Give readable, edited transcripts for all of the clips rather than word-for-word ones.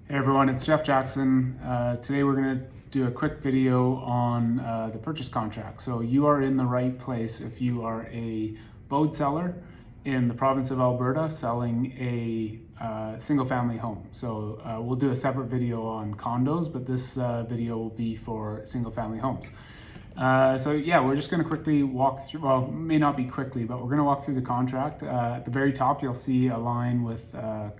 Hey everyone, it's Jeff Jackson. Today we're going to do a quick video on the purchase contract. So you are in the right place if you are a Bōde seller in the province of Alberta selling a single family home. So we'll do a separate video on condos, but this video will be for single family homes. So yeah, we're just going to quickly walk through, well, may not be quickly, but we're going to walk through the contract. At the very top, you'll see a line with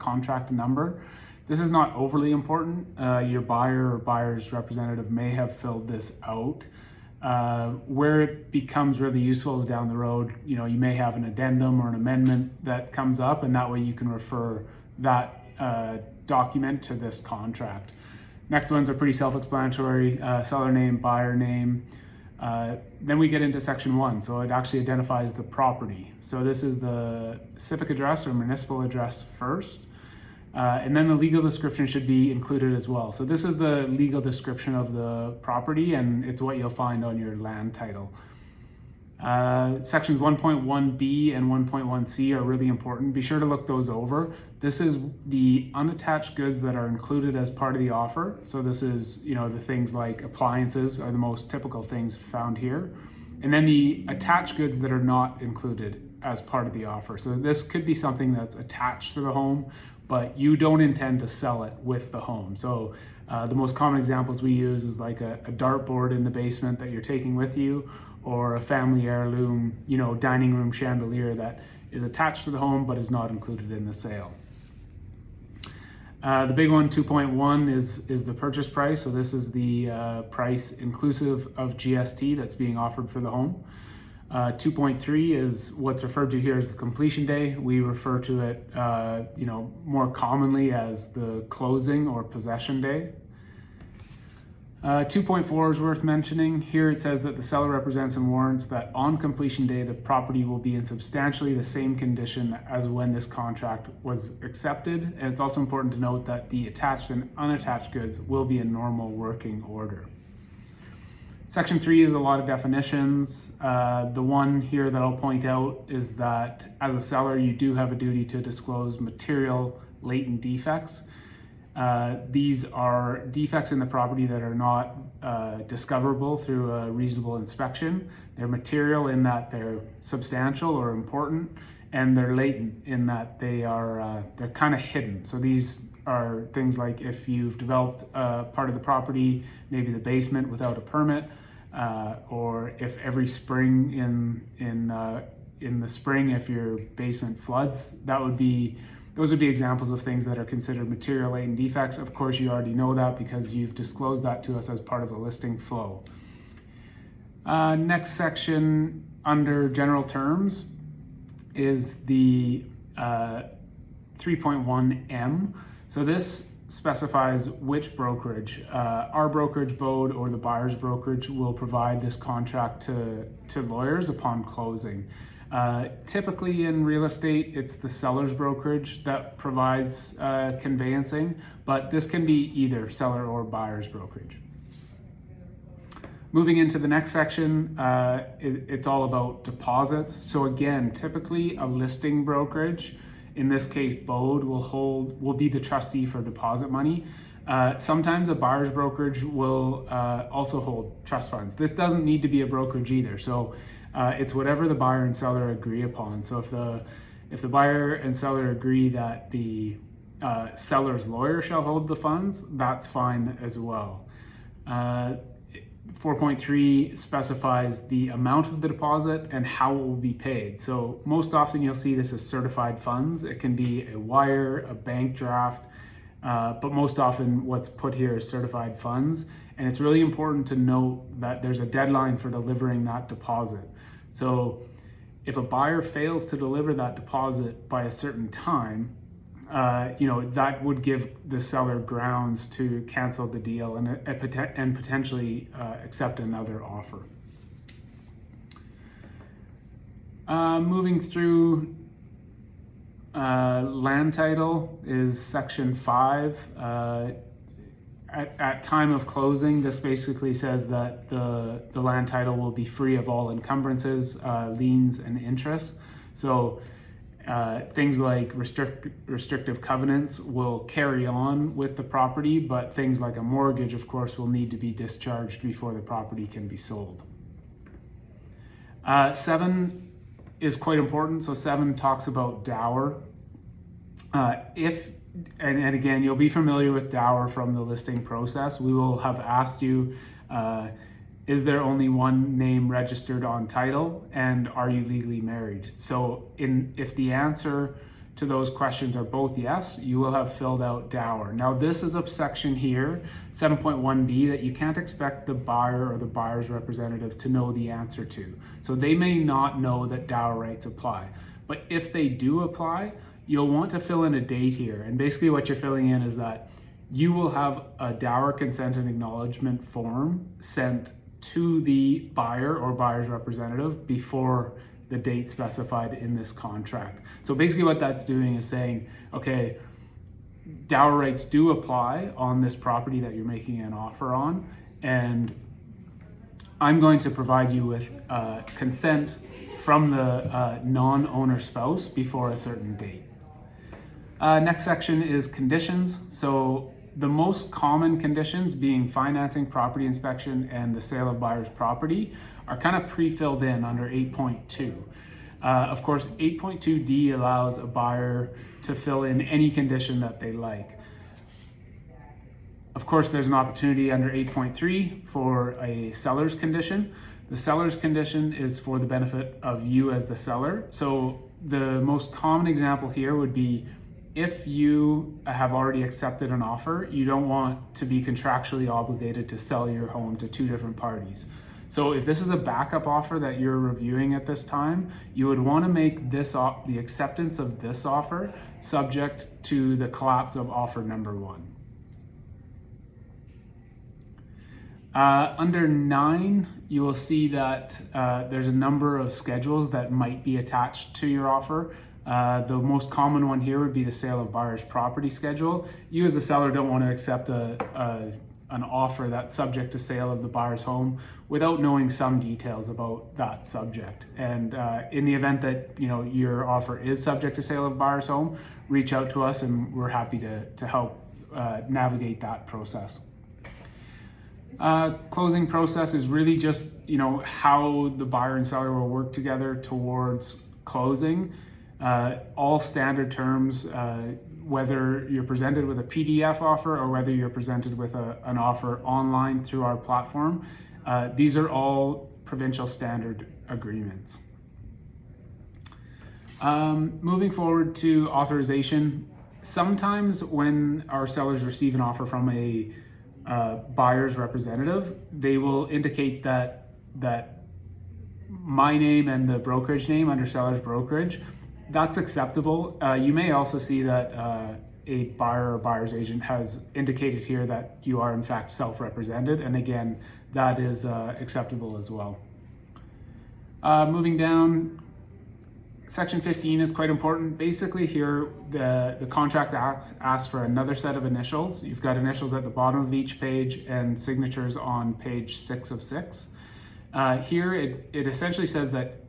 contract number. This is not overly important. Your buyer or buyer's representative may have filled this out. Where it becomes really useful is down the road. You may have an addendum or an amendment that comes up, and that way you can refer that document to this contract. Next ones are pretty self-explanatory, seller name, buyer name. Then we get into section 1, so it actually identifies the property. So this is the civic address or municipal address first. And then the legal description should be included as well. So this is the legal description of the property, and it's what you'll find on your land title. Sections 1.1b and 1.1c are really important. Be sure to look those over. This is the unattached goods that are included as part of the offer. So this is, the things like appliances are the most typical things found here. And then the attached goods that are not included as part of the offer. So this could be something that's attached to the home, but you don't intend to sell it with the home. So the most common examples we use is like a dartboard in the basement that you're taking with you, or a family heirloom, dining room chandelier that is attached to the home but is not included in the sale. The big one, 2.1, is the purchase price. So this is the price inclusive of GST that's being offered for the home. 2.3 is what's referred to here as the completion day. We refer to it, more commonly as the closing or possession day. 2.4 is worth mentioning. Here it says that the seller represents and warrants that on completion day the property will be in substantially the same condition as when this contract was accepted. And it's also important to note that the attached and unattached goods will be in normal working order. Section 3 is a lot of definitions. The one here that I'll point out is that as a seller, you do have a duty to disclose material latent defects. These are defects in the property that are not discoverable through a reasonable inspection. They're material in that they're substantial or important, and they're latent in that they're kind of hidden. So these are things like if you've developed part of the property, maybe the basement without a permit, or if every spring in the spring, if your basement floods, those would be examples of things that are considered material latent defects. Of course, you already know that because you've disclosed that to us as part of the listing flow. Next section under general terms is the 3.1M. So this specifies which brokerage, our brokerage, Bōde, or the buyer's brokerage will provide this contract to lawyers upon closing. Typically in real estate, it's the seller's brokerage that provides conveyancing, but this can be either seller or buyer's brokerage. Moving into the next section, it's all about deposits. So again, typically a listing brokerage, in this case Bōde, will be the trustee for deposit money. Sometimes a buyer's brokerage will also hold trust funds. This doesn't need to be a brokerage either. So it's whatever the buyer and seller agree upon. So if the buyer and seller agree that the seller's lawyer shall hold the funds, that's fine as well. 4.3 specifies the amount of the deposit and how it will be paid. So most often you'll see this as certified funds. It can be a wire, a bank draft, but most often what's put here is certified funds. And it's really important to note that there's a deadline for delivering that deposit. So if a buyer fails to deliver that deposit by a certain time, that would give the seller grounds to cancel the deal and potentially accept another offer. Moving through land title is section 5. At time of closing, this basically says that the land title will be free of all encumbrances, liens, and interest. So Things like restrictive covenants will carry on with the property, but things like a mortgage, of course, will need to be discharged before the property can be sold. 7 is quite important. So 7 talks about dower. And again, you'll be familiar with dower from the listing process. We will have asked you, is there only one name registered on title, and are you legally married? So if the answer to those questions are both yes, you will have filled out dower. Now this is a section here, 7.1b, that you can't expect the buyer or the buyer's representative to know the answer to. So they may not know that dower rights apply. But if they do apply, you'll want to fill in a date here. And basically what you're filling in is that you will have a dower consent and acknowledgement form sent to the buyer or buyer's representative before the date specified in this contract. So basically what that's doing is saying, okay, dower rights do apply on this property that you're making an offer on, and I'm going to provide you with consent from the non-owner spouse before a certain date. Next section is conditions. So the most common conditions, being financing, property inspection, and the sale of buyer's property, are kind of pre-filled in under 8.2. Of course, 8.2d allows a buyer to fill in any condition that they like. Of course, there's an opportunity under 8.3 for a seller's condition. The seller's condition is for the benefit of you as the seller. So the most common example here would be, if you have already accepted an offer, you don't want to be contractually obligated to sell your home to 2 different parties. So if this is a backup offer that you're reviewing at this time, you would want to make this the acceptance of this offer subject to the collapse of offer number 1. Under 9, you will see that there's a number of schedules that might be attached to your offer. The most common one here would be the sale of buyer's property schedule. You as a seller don't want to accept an offer that's subject to sale of the buyer's home without knowing some details about that subject. And in the event that your offer is subject to sale of buyer's home, reach out to us and we're happy to help navigate that process. Closing process is really just how the buyer and seller will work together towards closing. All standard terms, whether you're presented with a PDF offer or whether you're presented with an offer online through our platform, these are all provincial standard agreements. Moving forward to authorization, sometimes when our sellers receive an offer from a buyer's representative, they will indicate that my name and the brokerage name under seller's brokerage, that's acceptable. You may also see that a buyer or buyer's agent has indicated here that you are in fact self-represented, and again, that is acceptable as well. Moving down, section 15 is quite important. Basically here, the contract asks for another set of initials. You've got initials at the bottom of each page and signatures on page 6 of 6. Here, it essentially says that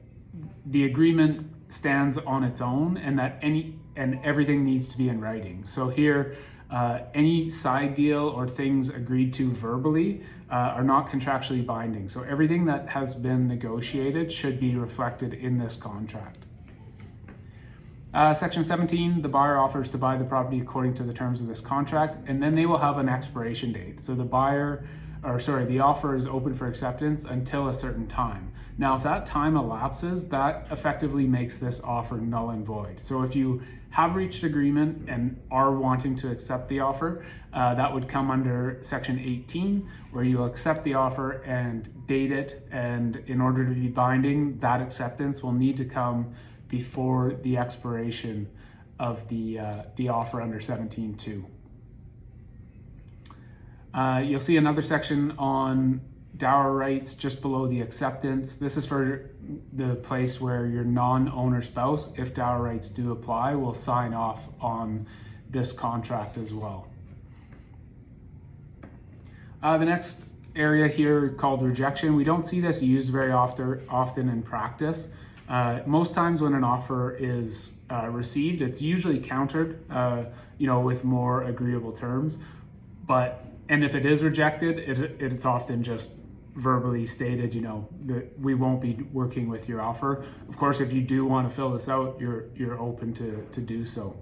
the agreement stands on its own and that everything needs to be in writing. So here, any side deal or things agreed to verbally are not contractually binding. So everything that has been negotiated should be reflected in this contract. Section 17, the buyer offers to buy the property according to the terms of this contract, and then they will have an expiration date. So the offer is open for acceptance until a certain time. Now, if that time elapses, that effectively makes this offer null and void. So if you have reached agreement and are wanting to accept the offer, that would come under section 18, where you will accept the offer and date it. And in order to be binding, that acceptance will need to come before the expiration of the offer under 17.2. You'll see another section on dower rights just below the acceptance. This is for the place where your non-owner spouse, if dower rights do apply, will sign off on this contract as well. The next area here called rejection. We don't see this used very often in practice. Most times when an offer is received, it's usually countered, with more agreeable terms. And if it is rejected, it's often just verbally stated, that we won't be working with your offer. Of course, if you do want to fill this out, you're open to do so.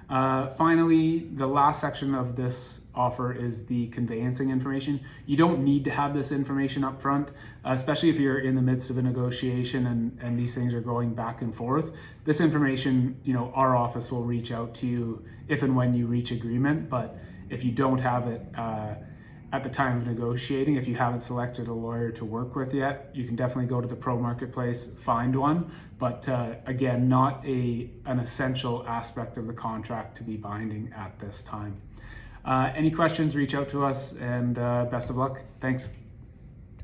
Finally, the last section of this offer is the conveyancing information. You don't need to have this information up front, especially if you're in the midst of a negotiation and these things are going back and forth. This information, our office will reach out to you if and when you reach agreement, but if you don't have it at the time of negotiating, if you haven't selected a lawyer to work with yet, you can definitely go to the Pro Marketplace, find one, but again, not an essential aspect of the contract to be binding at this time. Any questions, reach out to us, and best of luck. Thanks.